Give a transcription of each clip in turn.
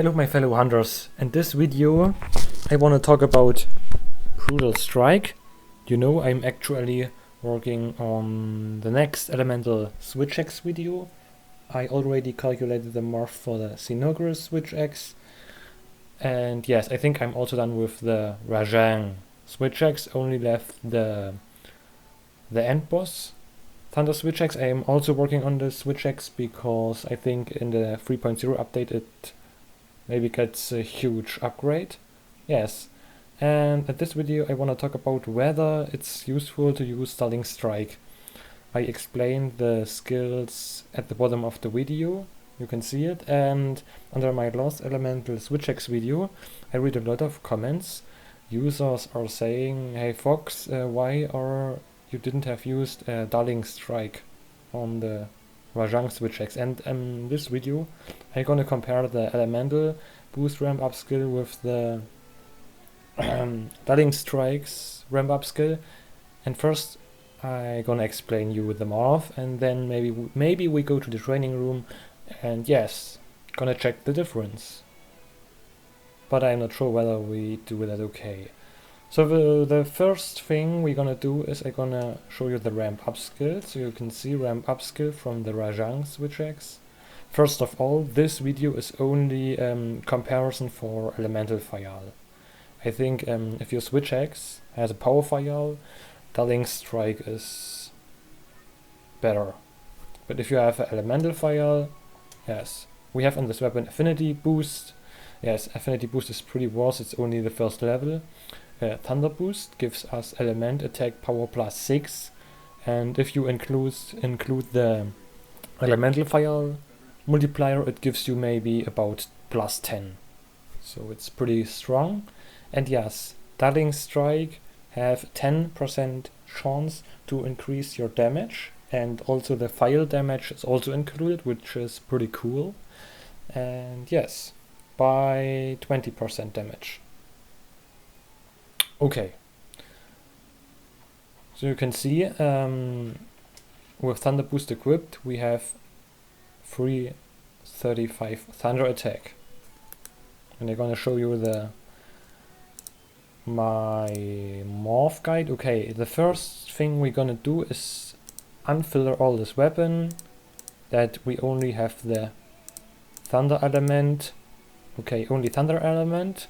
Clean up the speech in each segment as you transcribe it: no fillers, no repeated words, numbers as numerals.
Hello my fellow hunters. In this video I want to talk about Brutal Strike. You know, I'm actually working on the next elemental switch axe video. I already calculated the morph for the Sinogris switch axe. And yes, I think I'm also done with the Rajang switch axe. Only left the end boss Thunder switch axe. I am also working on the switch axe because I think in the 3.0 update it maybe gets a huge upgrade. Yes, and at this video I want to talk about whether it's useful to use Stalling Strike. I explained the skills at the bottom of the video, you can see it, and under my last elemental switch axe video I read a lot of comments. Users are saying, hey Fox, why are you didn't have used Stalling Strike on the Rajang switch axe? And in this video I'm gonna compare the elemental boost ramp up skill with the Stalling Strike's ramp up skill. And first I'm gonna explain you the morph, and then maybe we go to the training room and yes, gonna check the difference. But I'm not sure whether we do that okay. So the first thing we're gonna do is I'm gonna show you the ramp up skill, so you can see ramp up skill from the Rajang switch axe. First of all, this video is only comparison for elemental file. I think if your switch axe has a power file, Stalling Strike is better. But if you have an elemental file, yes, we have on this weapon affinity boost. Yes, affinity boost is pretty worse, it's only the first level. Thunder boost gives us element attack power +6, and if you include the elemental file multiplier, it gives you maybe about +10. So it's pretty strong. And yes, Stalling Strike have 10% chance to increase your damage, and also the file damage is also included, which is pretty cool. And yes, by 20% damage. Okay, so you can see with Thunder Boost equipped we have 335 Thunder attack, and I'm gonna show you my morph guide. Okay, the first thing we're gonna do is unfilter all this weapon, that we only have the Thunder element. Okay, only Thunder element.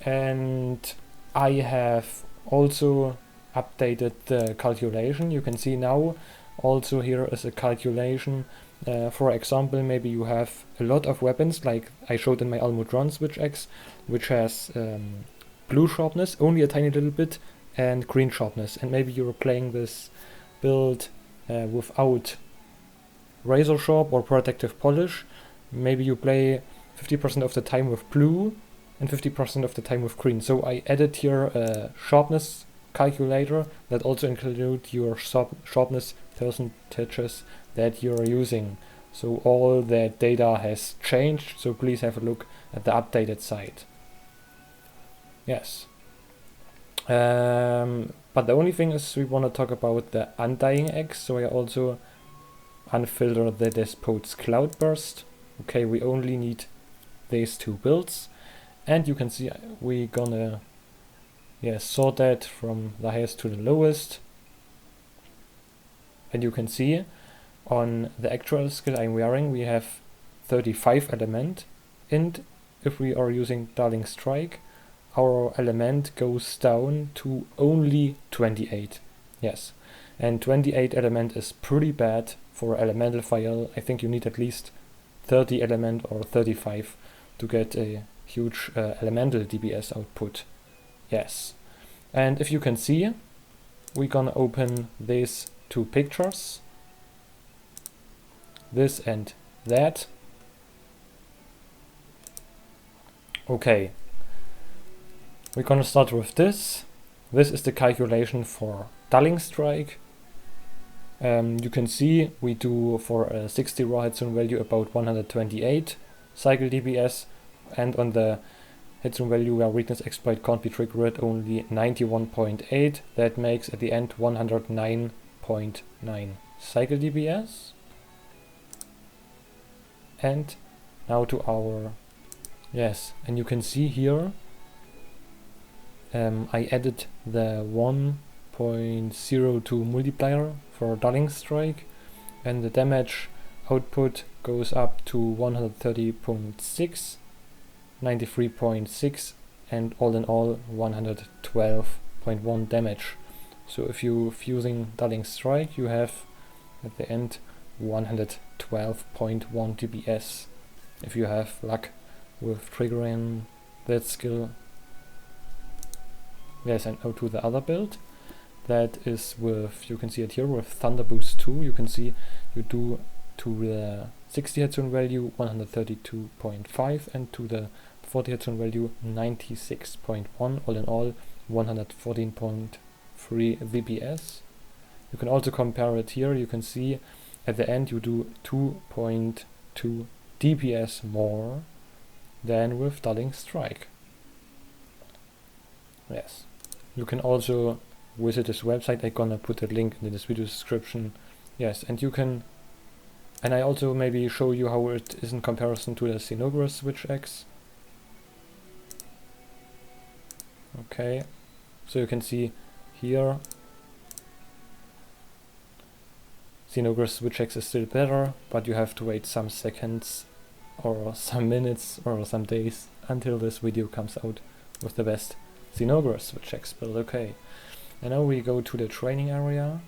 And I have also updated the calculation. You can see now also here is a calculation. For example, maybe you have a lot of weapons like I showed in my Almudron switch axe, which has blue sharpness, only a tiny little bit, and green sharpness. And maybe you're playing this build without razor sharp or protective polish. Maybe you play 50% of the time with blue and 50% of the time with green. So I added here a sharpness calculator that also include your sharpness percentages that you're using. So all that data has changed, so please have a look at the updated site. Yes. But the only thing is we want to talk about the Undying Axe, so I also unfilter the Despot's Cloudburst. Okay, we only need these two builds. And you can see we're gonna sort that from the highest to the lowest. And you can see on the actual skill I'm wearing we have 35 element, and if we are using Stalling Strike our element goes down to only 28. Yes, and 28 element is pretty bad for elemental file. I think you need at least 30 element or 35 to get a huge elemental DPS output. Yes, and if you can see, we're gonna open these two pictures, this and that. Okay, we're gonna start with this. This is the calculation for Stalling Strike. You can see we do for a 60 raw hit zone value about 128 cycle DPS, and on the hit zone value where weakness exploit can't be triggered only 91.8. That makes at the end 109.9 cycle DPS. And now to our, yes, and you can see here I added the 1.02 multiplier for Darling Strike, and the damage output goes up to 130.6, 93.6, and all in all 112.1 damage. So if you're using Darling Strike, you have at the end 112.1 DPS if you have luck with triggering that skill. Yes, and now to the other build. That is with, you can see it here, with Thunder Boost 2. You can see you do to the 60 hit zone value 132.5 and to the 40 hit zone value 96.1. All in all 114.3 DPS. You can also compare it here. You can see at the end you do 2.2 DPS more than with Darling Strike. Yes. You can also visit this website. I'm gonna put a link in this video description. Yes, and you can, and I also maybe show you how it is in comparison to the Xenogorous Switch Axe. Okay, so you can see here Xenogorous Switch Axe is still better, but you have to wait some seconds or some minutes or some days until this video comes out with the best Xenogorous Switch Axe build. Okay, and now we go to the training area,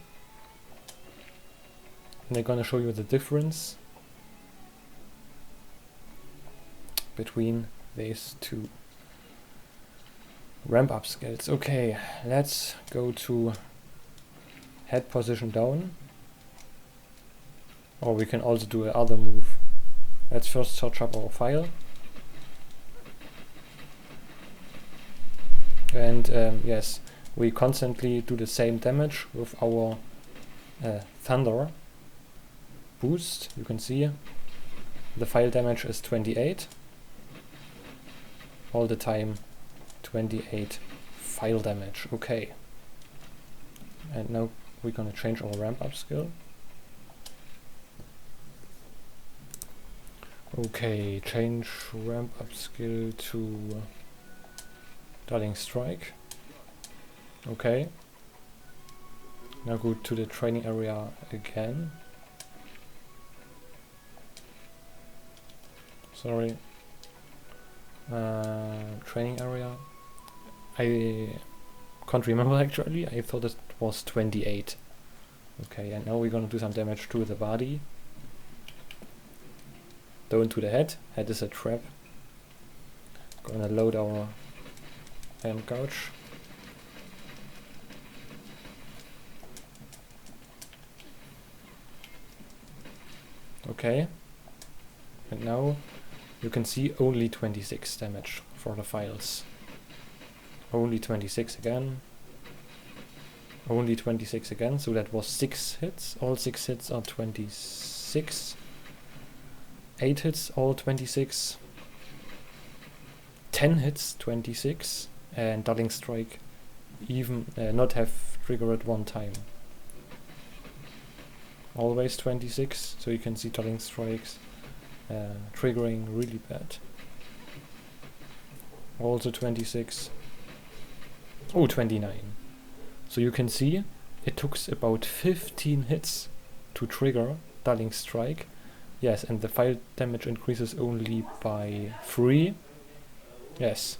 and I'm gonna show you the difference between these two ramp up skills. Okay, let's go to head position down, or we can also do another move. Let's first search up our file. And yes, we constantly do the same damage with our Thunder Boost. You can see the file damage is 28. All the time 28 file damage. Okay. And now we're gonna change our ramp up skill. Okay, change ramp up skill to Darling Strike. Okay. Now go to the training area again. Sorry. Training area. I can't remember actually. I thought it was 28. Okay, and now we're gonna do some damage to the body. Down to the head. Head is a trap. Gonna load our Iron Gouge. Okay, and now you can see only 26 damage for the files. Only 26 again. Only 26 again, so that was 6 hits. All 6 hits are 26. 8 hits, all 26. 10 hits, 26. And Darling Strike even not have triggered one time. Always 26, so you can see Darling Strikes triggering really bad. Also 26. Oh, 29. So you can see it took about 15 hits to trigger Darling Strike. Yes, and the file damage increases only by 3. Yes.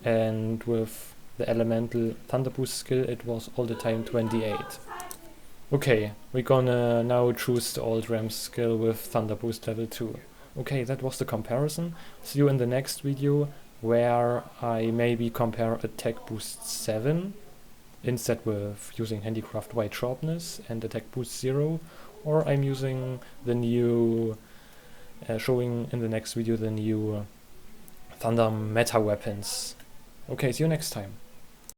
And with the elemental Thunder Boost skill it was all the time 28. Okay, we're gonna now choose the old Ram skill with Thunder Boost level 2. Okay, that was the comparison. See you in the next video where I maybe compare Attack Boost 7 instead with using Handicraft White Sharpness and Attack Boost 0, or I'm using the new, showing in the next video the new Thunder meta weapons. Okay, see you next time.